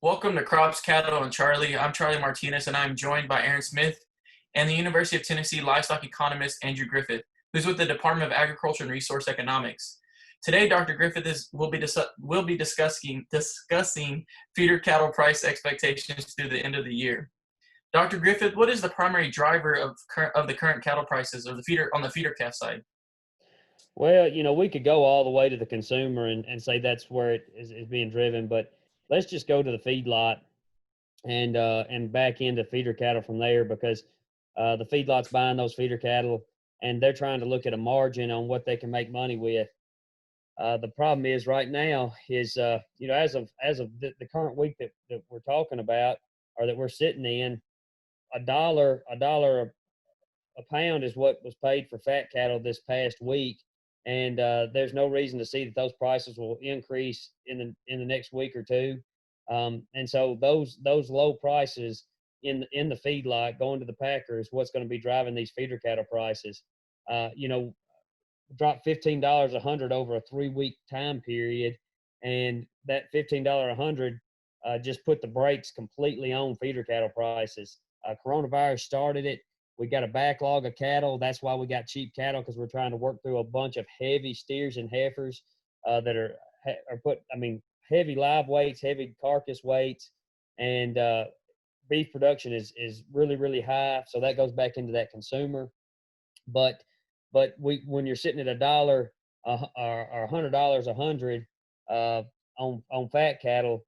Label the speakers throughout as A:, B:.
A: Welcome to Crops, Cattle, and Charley. I'm Charley Martinez, and I'm joined by Aaron Smith and the University of Tennessee Livestock Economist Andrew Griffith, who's with the Department of Agriculture and Resource Economics. Today, Dr. Griffith will be discussing feeder cattle price expectations through the end of the year. Dr. Griffith, what is the primary driver of the current cattle prices, or on the feeder calf side?
B: Well, we could go all the way to the consumer and say that's where it is being driven, but let's just go to the feedlot and back into feeder cattle from there, because the feedlot's buying those feeder cattle and they're trying to look at a margin on what they can make money with. The problem is right now is as of the current week that we're talking about, or that we're sitting in, a dollar a pound is what was paid for fat cattle this past week. And there's no reason to see that those prices will increase in the next week or two. And so those low prices in the feedlot going to the packer is what's going to be driving these feeder cattle prices. Dropped $15 a hundred over a 3-week time period, and that $15 a hundred just put the brakes completely on feeder cattle prices. Coronavirus started it. We got a backlog of cattle. That's why we got cheap cattle, because we're trying to work through a bunch of heavy steers and heifers that are heavy live weights, heavy carcass weights, and beef production is really, really high. So that goes back into that consumer. But when you're sitting at $1 or $100 a hundred on fat cattle,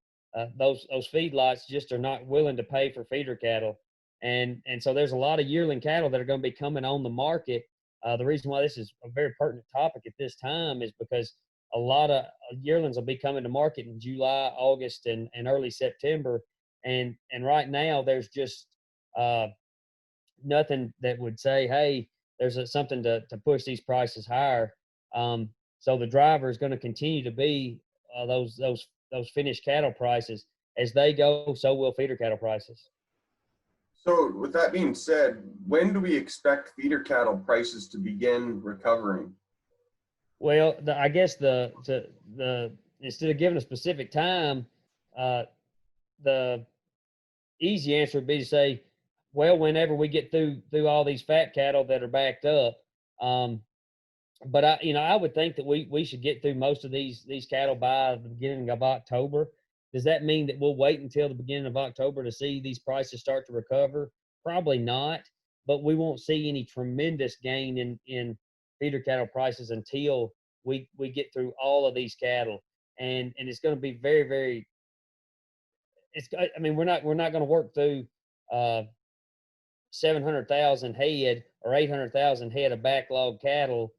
B: those feedlots just are not willing to pay for feeder cattle. And so there's a lot of yearling cattle that are going to be coming on the market. The reason why this is a very pertinent topic at this time is because a lot of yearlings will be coming to market in July, August, and early September. And right now there's just nothing that would say, hey, there's something to push these prices higher. So the driver is going to continue to be those finished cattle prices. As they go, so will feeder cattle prices.
C: So with that being said, when do we expect feeder cattle prices to begin recovering?
B: Well, I guess the instead of giving a specific time, the easy answer would be to say, well, whenever we get through all these fat cattle that are backed up. But I would think that we should get through most of these cattle by the beginning of October. Does that mean that we'll wait until the beginning of October to see these prices start to recover? Probably not, but we won't see any tremendous gain in feeder cattle prices until we get through all of these cattle. And it's going to be very, very, we're not going to work through 700,000 head or 800,000 head of backlog cattle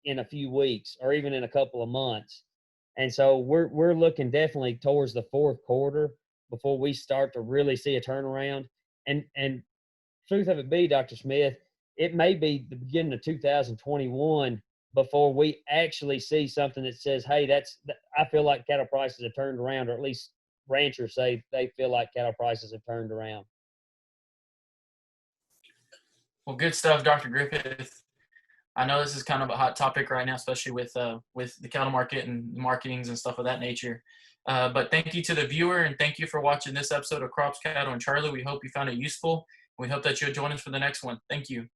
B: in a few weeks or even in a couple of months. And so we're looking definitely towards the fourth quarter before we start to really see a turnaround. And truth of it be, Dr. Smith, it may be the beginning of 2021 before we actually see something that says, hey, I feel like cattle prices have turned around, or at least ranchers say they feel like cattle prices have turned around.
A: Well, good stuff, Dr. Griffith. I know this is kind of a hot topic right now, especially with the cattle market and marketings and stuff of that nature. But thank you to the viewer, and thank you for watching this episode of Crops, Cattle, and Charley. We hope you found it useful. We hope that you'll join us for the next one. Thank you.